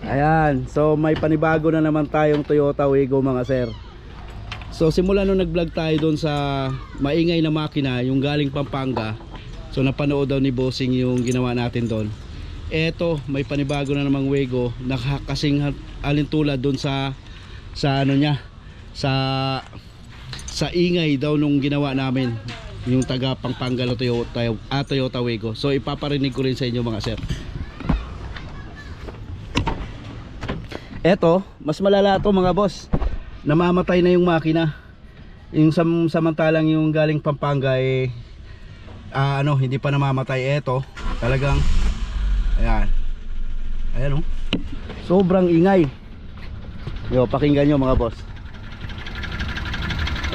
Ayan, so may panibago na naman tayong Toyota Wigo mga sir. So simula nung nag-vlog tayo doon sa maingay na makina, yung galing Pampanga. So napanood daw ni Bossing yung ginawa natin doon. Eto, may panibago na namang Wigo, nakakasing alintulad doon sa ano niya, sa ingay daw nung ginawa namin, yung taga Pampanga na Toyota Wigo. So ipaparinig ko rin sa inyo mga sir. Eto, mas malala to mga boss. Namamatay na yung makina. Yung samantalang yung galing Pampanga hindi pa namamatay. Eto, talagang ayan. Ayan oh. Sobrang ingay. Yo, pakinggan nyo mga boss.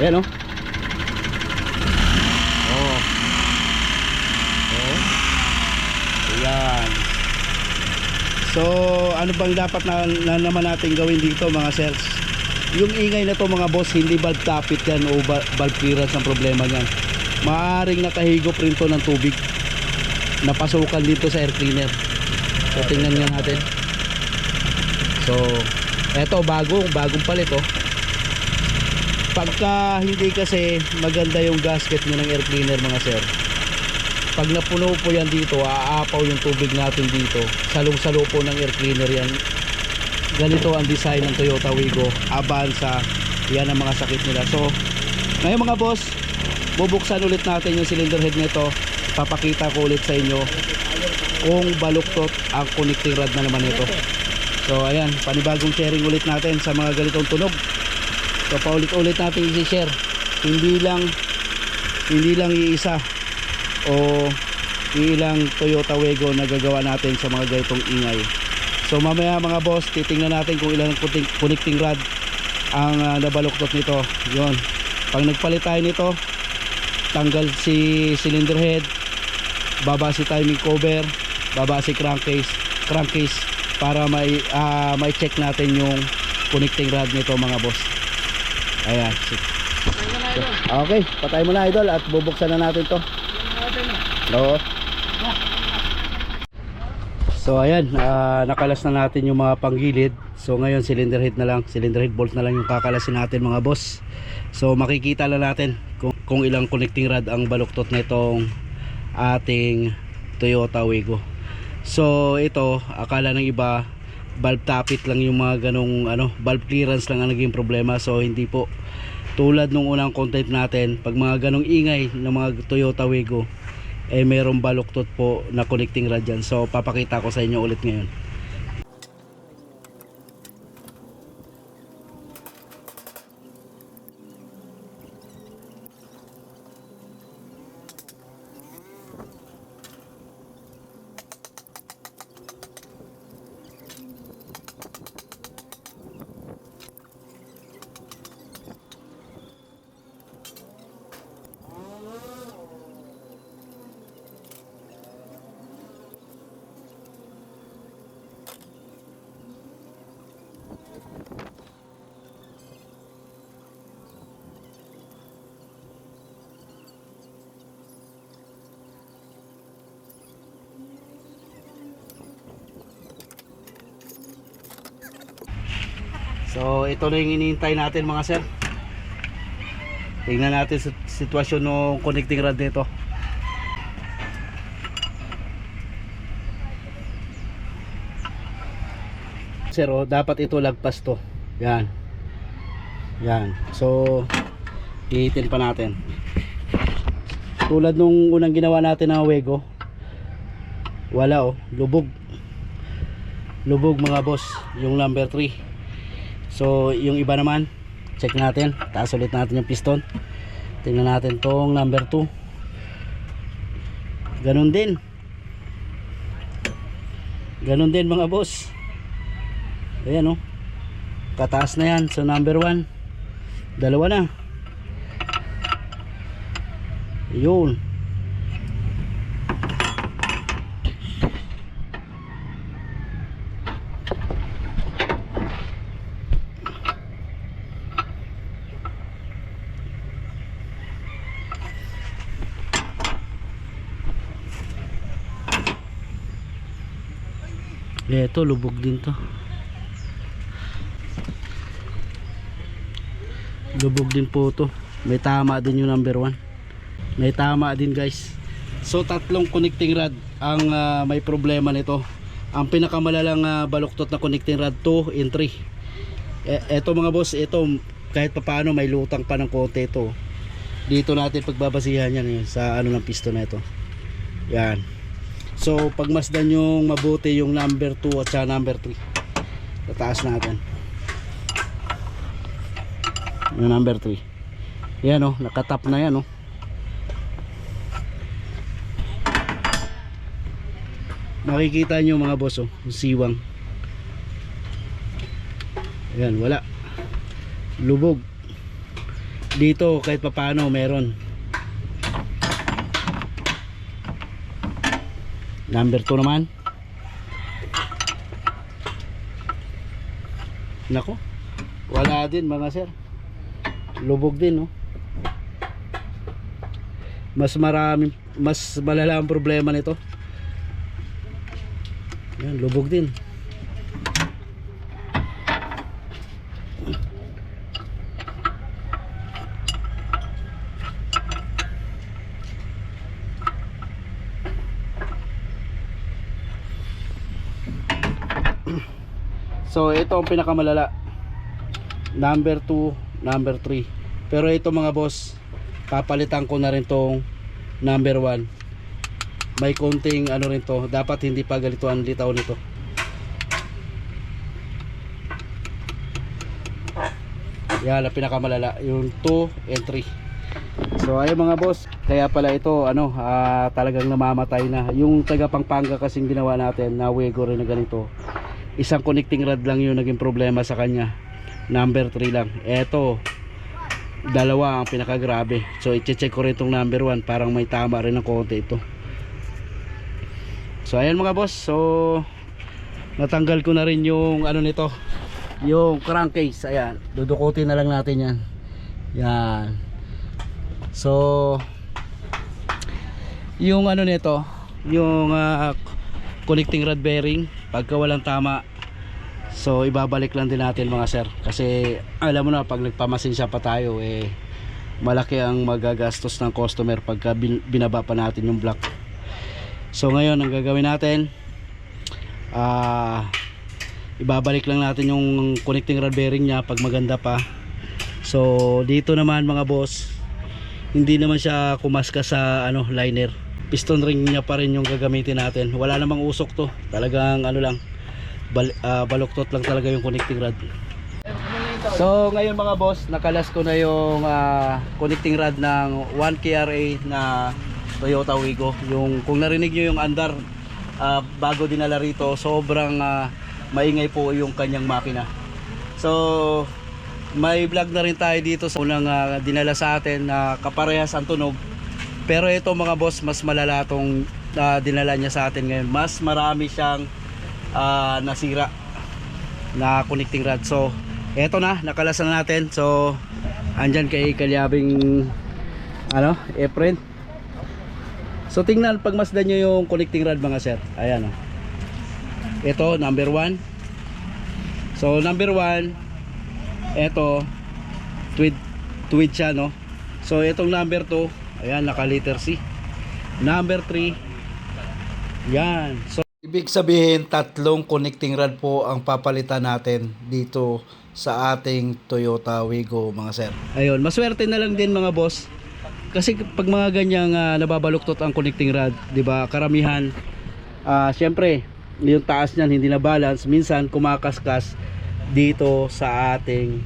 Ayan oh. Oh. Oh. Ayan. So ano bang dapat na naman natin gawin dito mga sirs? Yung ingay na to mga boss, hindi valve tappet yan o valve clearance ang problema nyan. Maaaring nakahigop rin to ng tubig, napasukan dito sa air cleaner. So tingnan nga natin. So eto, bagong palit oh. Pagka hindi kasi maganda yung gasket nyo ng air cleaner mga sir, pag napuno po yan dito, aapaw yung tubig natin dito. Salong-salo po ng air cleaner yan. Ganito ang design ng Toyota Wigo Avanza. Yan ang mga sakit nila. So ngayon mga boss, bubuksan ulit natin yung cylinder head nito. Papakita ko ulit sa inyo kung baluktot ang connecting rod na naman ito. So ayan, panibagong sharing ulit natin sa mga ganitong tunog. So paulit-ulit natin i-share. Hindi lang iisa o ilang Toyota Wigo na gagawa natin sa mga ganitong ingay. So mamaya mga boss, titingnan natin kung ilang connecting rod ang nabaluktot nito. Yun, pag nagpalit tayo nito, tanggal si cylinder head, baba si timing cover, baba si crankcase para may check natin yung connecting rod nito mga boss. Ayan. Okay, patay mo na idol at bubuksan na natin to. Oo. So ayan, nakalas na natin yung mga panggilid. So ngayon cylinder head bolt na lang yung kakalasin natin mga boss. So makikita na natin kung ilang connecting rod ang baluktot na itong ating Toyota Wigo. So ito, akala ng iba valve tappet lang yung mga ganong valve clearance lang ang naging problema. So hindi po. Tulad nung unang content natin, pag mga ganong ingay ng mga Toyota Wigo, mayroong baluktot po na connecting rod dyan. So papakita ko sa inyo ulit ngayon. So ito na yung hinihintay natin mga sir. Tingnan natin sa sitwasyon ng connecting rod nito. Sir, dapat ito lagpas to. Yan. Yan. So ihitin pa natin. Tulad nung unang ginawa natin ng Wigo, wala lubog mga boss yung number 3. So yung iba naman, check natin, taas ulit natin yung piston, tingnan natin tong number 2, ganun din mga boss. Ayan kataas na yan. So number 1, dalawa na, yun. Ito lubog din to. Lubog din po to. May tama din yung number 1. May tama din guys. So tatlong connecting rod ang may problema nito. Ang pinakamalalang baluktot na connecting rod 2 and 3. Eto mga boss, ito kahit papaano may lutang pa ng konti ito. Dito natin pagbabasihan yan sa ano ng piston na ito. Yan. So pagmasdan yung mabuti yung number 2 at saka number 3. Tataas natin. Yung number 3. Yan o, nakatap na yan o. Makikita nyo mga boss o, siwang. Ayan, wala. Lubog. Dito kahit papaano meron. Number 2 naman. Nako, wala din mga sir. Lubog din no. Mas malala ang problema nito. Yan, lubog din. So ito ang pinakamalala. Number 2, number 3. Pero ito mga boss, papalitan ko na rin tong number 1. May konting ano rin to, dapat hindi pa ganito ang litaw nito. Yan ang pinakamalala, yung 2 and 3. So ayun mga boss, kaya pala ito ano, talagang namamatay na. Yung taga Pampanga kasing ginawa natin na Wego rin na ganito. Isang connecting rod lang yung naging problema sa kanya. Number 3 lang. Eto, dalawa ang pinakagrabe. So i-check ko rin itong number 1, parang may tama rin ng konti ito. So ayan mga boss, so natanggal ko na rin yung ano nito, yung crankcase. Ayan, dudukutin na lang natin yan. Yan. So yung ano nito, yung connecting rod bearing, pagka walang tama, so ibabalik lang din natin mga sir. Kasi alam mo na, pag nagpamasin siya pa tayo, malaki ang magagastos ng customer pagka binaba pa natin yung block. So ngayon ang gagawin natin, ibabalik lang natin yung connecting rod bearing nya pag maganda pa. So dito naman mga boss, hindi naman siya kumaska sa ano, liner. Piston ring niya pa rin yung gagamitin natin. Wala namang usok to, talagang ano lang, baluktot lang talaga yung connecting rod. So ngayon mga boss, nakalas ko na yung connecting rod ng 1KRA na Toyota Wigo. Yung kung narinig nyo yung andar bago dinala rito, sobrang maingay po yung kanyang makina. So may vlog na rin tayo dito sa unang dinala sa atin na kaparehas ang tunog. Pero ito mga boss, mas malala tong dinala niya sa atin ngayon. Mas marami siyang nasira na connecting rod. So eto na, nakalasan na natin. So andyan kay Kalyabing ano, Efren. So tingnan, pagmasdan nyo yung connecting rod mga sir. Ayan o. Ito number 1. So number 1, eto tweed siya no. So itong number 2, ayan, naka letter C. Number 3, yan. So ibig sabihin, tatlong connecting rod po ang papalitan natin dito sa ating Toyota Wigo mga sir. Ayun, maswerte na lang din mga boss. Kasi pag mga ganyang nababaluktot ang connecting rod, 'di ba? Karamihan syempre, yung taas niyan hindi na balance, minsan kumakaskas dito sa ating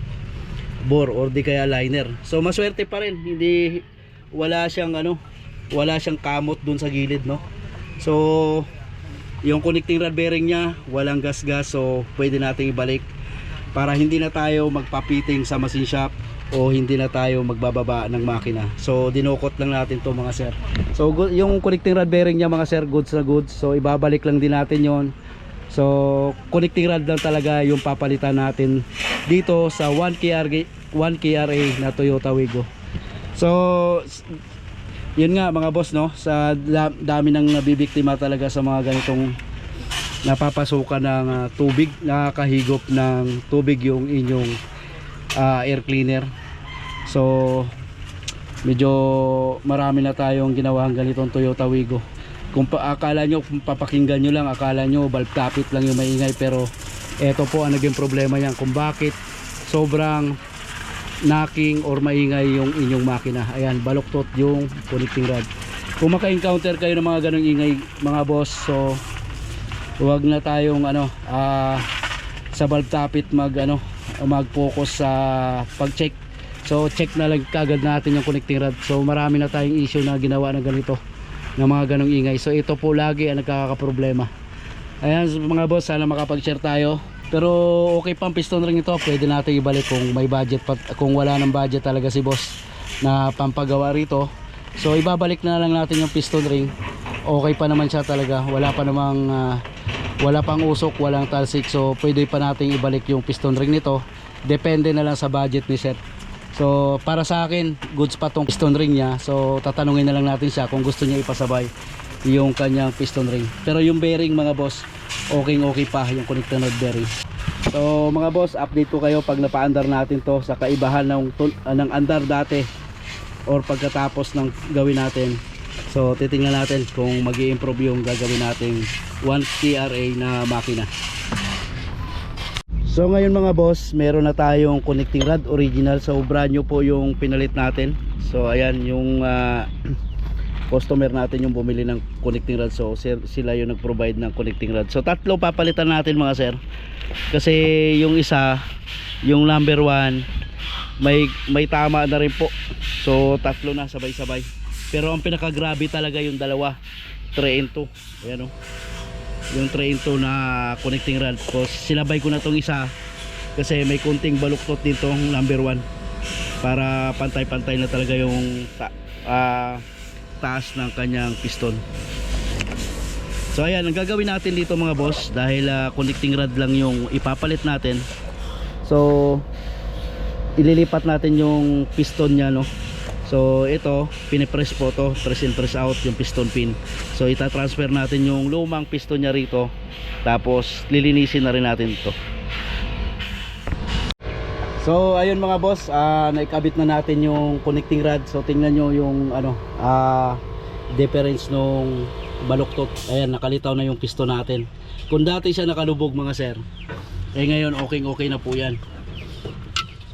bore or di kaya liner. So maswerte pa rin, hindi wala siyang ano, wala siyang kamot dun sa gilid no. So yung connecting rod bearing niya walang gas-gas, so pwede nating ibalik para hindi na tayo magpapiting sa machine shop o hindi na tayo magbababa ng makina. So dinukot lang natin to mga sir. So yung connecting rod bearing niya mga sir, goods na goods. So ibabalik lang din natin yon. So connecting rod lang talaga yung papalitan natin dito sa 1KRA na Toyota Wigo. So yun nga mga boss no, sa dami ng nabibiktima talaga sa mga ganitong napapasukan ng tubig, nakakahigop ng tubig yung inyong air cleaner. So medyo marami na tayong ginawang ganitong Toyota Wigo. Kung akala nyo, kung papakinggan nyo lang, akala nyo valve tappet lang yung maingay, pero eto po ang naging problema yan kung bakit sobrang knocking or maingay yung inyong makina. Ayan, baluktot yung connecting rod. Kung maka-encounter kayo ng mga ganong ingay mga boss, so huwag na tayong sa valve tappet mag-focus sa pag-check. So check na lang kagad natin yung connecting rod. So marami na tayong issue na ginawa ng ganito, ng mga ganong ingay. So ito po lagi ang nagkakaproblema. Ayan mga boss, sana makapag-share tayo. Pero okay pang piston ring ito, pwede natin ibalik kung may budget pa, kung wala ng budget talaga si boss na pampagawa rito. So ibabalik na lang natin yung piston ring. Okay pa naman siya talaga, wala pa namang wala pang usok, walang talsik. So pwede pa natin ibalik yung piston ring nito. Depende na lang sa budget ni sir. So para sa akin, goods pa tong piston ring niya. So tatanungin na lang natin siya kung gusto niya ipasabay yung kanyang piston ring. Pero yung bearing mga boss, okay pa yung connecting rod bearing. So mga boss, update ko kayo pag napaandar natin to sa kaibahan ng andar dati or pagkatapos ng gawin natin. So titingnan natin kung mag-i-improve yung gagawin nating 1KRA na makina. So ngayon mga boss, meron na tayong connecting rod original. So brand new po yung pinalit natin. So ayan yung customer natin yung bumili ng connecting rod. So sila yung nag-provide ng connecting rod. So tatlo papalitan natin mga sir. Kasi yung isa, yung number 1, may tama na rin po. So tatlo na sabay-sabay. Pero ang pinaka-grabe talaga yung dalawa, 3-in-2. Ayan o. Yung 3-in-2 na connecting rod. So silabay ko na tong isa kasi may kunting baluktot dito number 1 para pantay-pantay na talaga yung taas ng kanyang piston. So ayan, ang gagawin natin dito mga boss, dahil connecting rod lang yung ipapalit natin. So ililipat natin yung piston nya, no. So ito, pinipress po to, press in press out yung piston pin. So ita-transfer natin yung lumang piston nya rito. Tapos lilinisin na rin natin ito. So ayun mga boss, naikabit na natin yung connecting rod. So tingnan nyo yung difference nung baluktot. Ayan, nakalitaw na yung piston natin. Kung dati siya nakalubog mga sir, ngayon okay na po yan.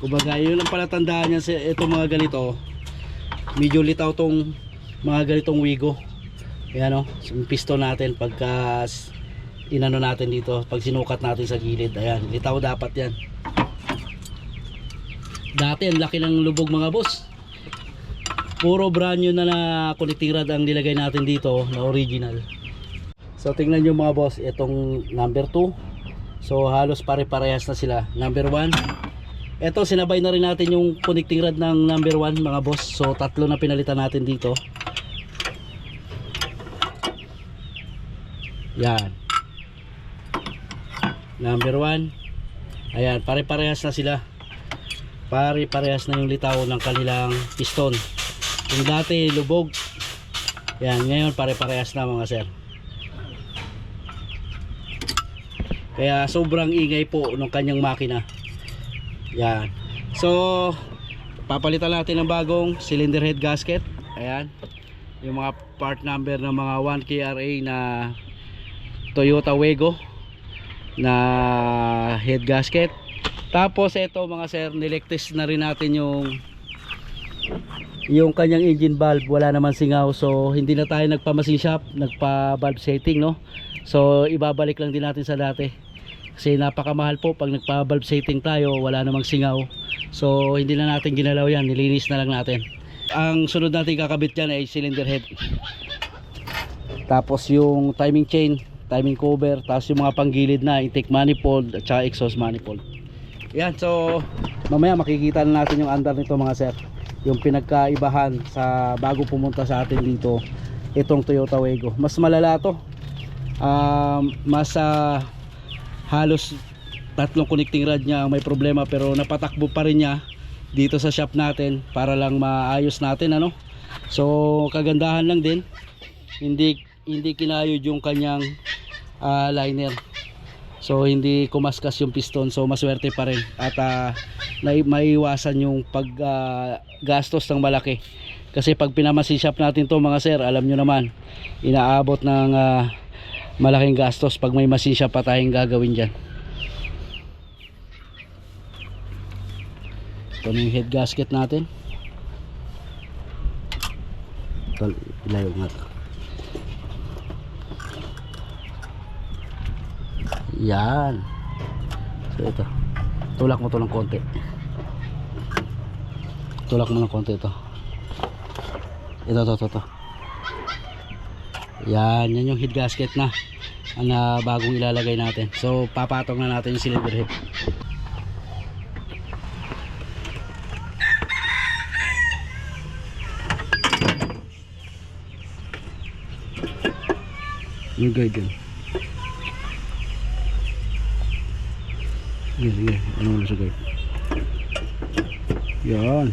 Kumbaga yun ang palatandaan niya sa itong mga ganito. Medyo litaw tong mga ganitong Wigo. Ayan o, yung piston natin pagka inano natin dito, pag sinukat natin sa gilid, ayan, litaw dapat yan. Dati ang laki ng lubog mga boss. Puro brand new na connecting rod ang nilagay natin dito na original. So tingnan nyo mga boss, itong number 2. So halos pare-parehas na sila. Number 1, eto sinabay na rin natin yung connecting rod ng number 1 mga boss. So tatlo na pinalitan natin dito. Yan, number 1. Ayan, pare-parehas na sila. Pare-parehas na yung litaw ng kanilang piston. Yung dati lubog, yan, ngayon pare-parehas na mga sir. Kaya sobrang ingay po ng kanyang makina. Yan. So papalitan natin ng bagong cylinder head gasket. Ayan, yung mga part number ng mga 1KRA na Toyota Wigo na head gasket. Tapos ito mga sir, niligtis na rin natin yung kanyang engine valve. Wala naman singaw, so hindi na tayo nagpa-machine shop, nagpa valve setting, no. So ibabalik lang din natin sa dati kasi napakamahal po pag nagpa valve setting tayo, wala namang singaw. So hindi na natin ginalaw yan, nilinis na lang natin. Ang sunod natin kakabit dyan ay cylinder head, tapos yung timing chain, timing cover, tapos yung mga panggilid na intake manifold at saka exhaust manifold. Yan, so mamaya makikita na natin yung andar nito mga sir, yung pinagkaibahan sa bago pumunta sa atin dito itong Toyota Wigo. Mas malala to, mas halos tatlong connecting rod niya ang may problema, pero napatakbo pa rin niya dito sa shop natin para lang maayos natin, ano. So kagandahan lang din, hindi kinayod yung kanyang liner. So hindi kumaskas yung piston, so maswerte pa rin at maiwasan yung gastos ng malaki. Kasi pag pinamasin shop natin to mga sir, alam nyo naman, inaabot ng malaking gastos pag may machine shop pa tayong gagawin dyan. Ito na yung head gasket natin. Ito, ilayo nga ito. Yan. So ito, tulak mo to ng konti. Tulak mo ng konti ito. Ito. Yan yung head gasket na bagong ilalagay natin. So papatong na natin yung cylinder head. Yung guide yun. Sige. Ano mo sa guide? Yan.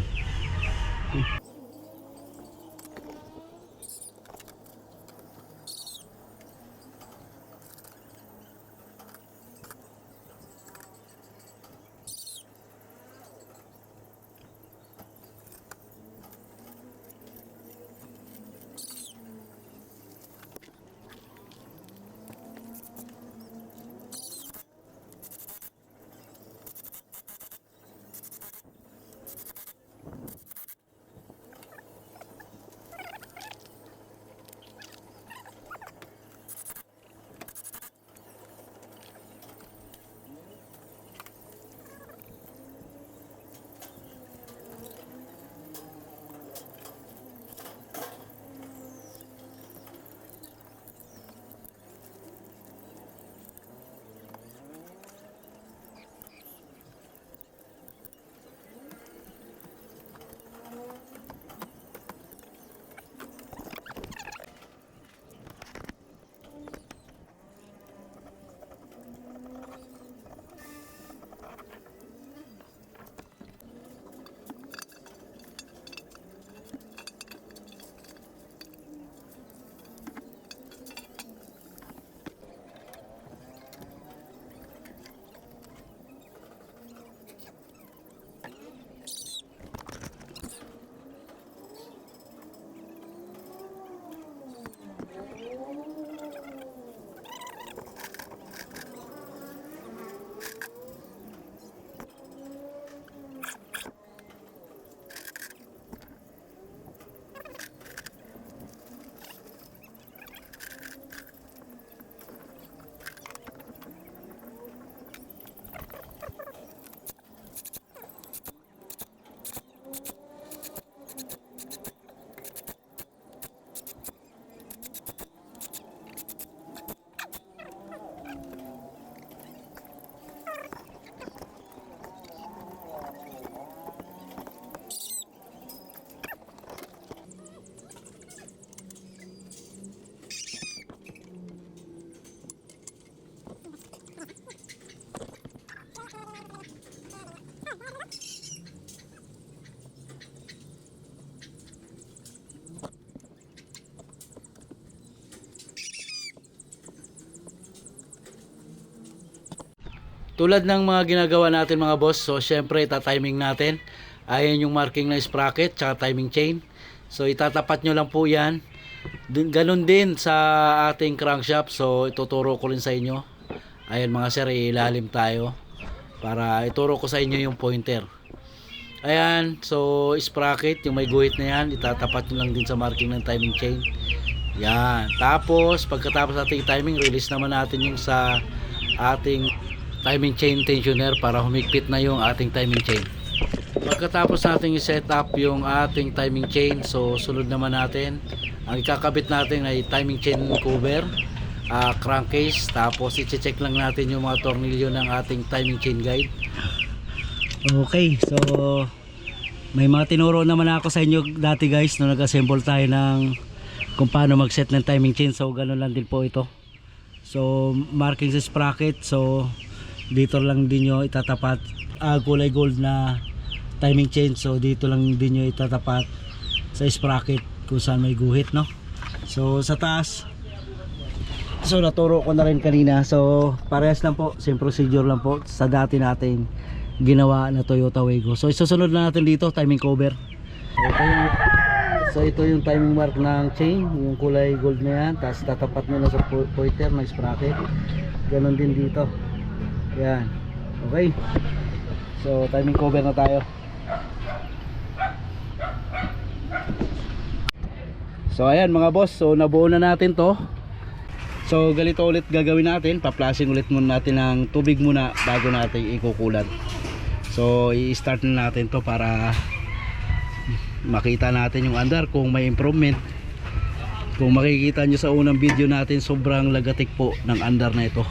Tulad ng mga ginagawa natin mga boss, so syempre ita-timing natin. Ayan yung marking ng sprocket tsaka timing chain. So itatapat nyo lang po yan. Ganun din sa ating crankshaft. So ituturo ko rin sa inyo. Ayan mga sir, ilalim tayo para ituro ko sa inyo yung pointer. Ayan, so sprocket, yung may guhit na yan, itatapat nyo lang din sa marking ng timing chain. Yan. Tapos pagkatapos ating timing, release naman natin yung sa ating timing chain tensioner para humigpit na yung ating timing chain. Pagkatapos natin i-set up yung ating timing chain, so sunod naman natin ang ikakabit natin ay timing chain cover, crankcase, tapos i-check lang natin yung mga tornilyo ng ating timing chain guide. Okay, so may mga tinuro naman ako sa inyo dati guys nung nag-assemble tayo ng kung paano mag-set ng timing chain. So ganun lang din po ito. So marking sa sprocket, so dito lang din nyo itatapat kulay gold na timing chain. So dito lang din nyo itatapat sa sprocket kung saan may guhit, no? So sa taas So naturo ko na rin kanina. So parehas lang po, same procedure lang po sa dati natin ginawa na Toyota Wigo. So isusunod na natin dito, timing cover. Ito yung timing mark ng chain, yung kulay gold na yan. Tapos tatapat mo na sa pointer ng sprocket. Ganon din dito. Yan. Okay. So timing cover na tayo. So ayan mga boss, so nabuo na natin to. So ganito ulit gagawin natin, pa-flashing ulit muna natin ng tubig muna bago natin ikukulan. So i-start na natin to para makita natin yung andar kung may improvement. Kung makikita nyo sa unang video natin, sobrang lagatik po ng andar na ito.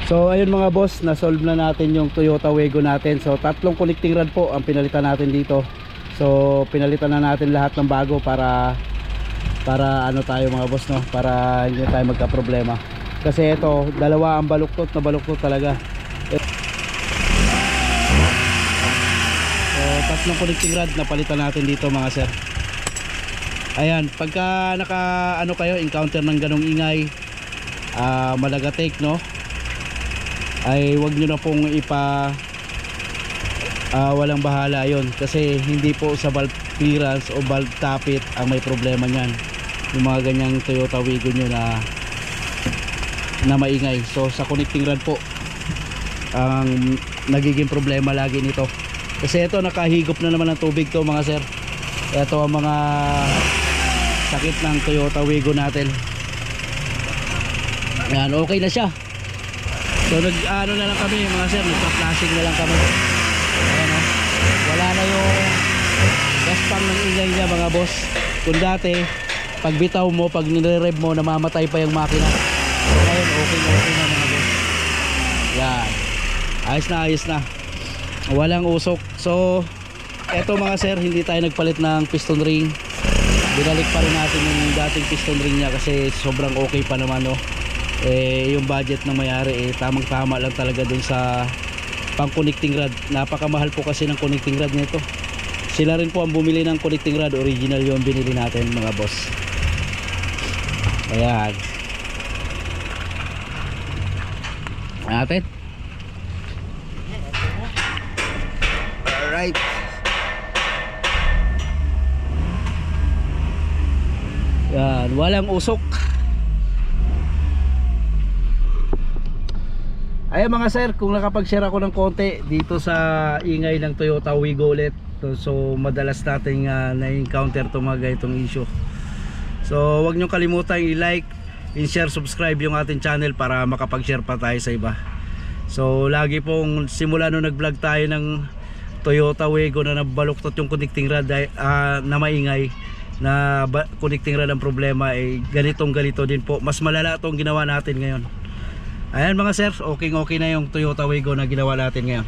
So ayun mga boss, na-solve na natin yung Toyota Wigo natin. So tatlong connecting rod po ang pinalitan natin dito. So pinalitan na natin lahat ng bago para ano tayo mga boss, no, para hindi tayo magka-problema. Kasi ito, dalawa ang baluktot na baluktot talaga. So tatlong connecting rod na palitan natin dito mga sir. Ayan, pagka encounter ng ganong ingay, malagatik, no, ay wag nyo na pong walang bahala yon, kasi hindi po sa valve clearance o valve tappet ang may problema nyan, yung mga ganyang Toyota Wigo nyo na maingay. So sa connecting rod po ang nagiging problema lagi nito, kasi ito nakahigop na naman ng tubig to mga sir. Ito ang mga sakit ng Toyota Wigo natin. Yan, okay na siya. So nag-ano na lang kami mga sir, nagpa-flashing na lang kami. Ayan, oh. Wala na yung gaspang ng ingay niya mga boss. Kung dati, pag bitaw mo, pag nire-rev mo, namamatay pa yung makina. So ngayon, okay na mga boss. Yan. Ayos na. Walang usok. So, eto mga sir, hindi tayo nagpalit ng piston ring. Binalik pa rin natin yung dating piston ring niya kasi sobrang okay pa naman, no. Yung budget ng mayari tamang tama lang talaga dun sa pang connecting rod. Napakamahal po kasi ng connecting rod nito. Sila rin po ang bumili ng connecting rod, original yung binili natin mga boss. Ayan natin. Alright, yan, walang usok. Ayan mga sir, kung nakapag-share ako ng konti dito sa ingay ng Toyota Wigo ulit. So madalas natin na-encounter itong mga ganitong issue. So wag nyo kalimutan i-like, i-share, subscribe yung ating channel para makapag-share pa tayo sa iba. So lagi pong simula nung nag-vlog tayo ng Toyota Wigo na nabaluktot yung connecting rod na maingay na connecting rod ang problema, ganito din po. Mas malala itong ginawa natin ngayon. Ayan mga sir, okay na yung Toyota Wigo na ginawa natin ngayon.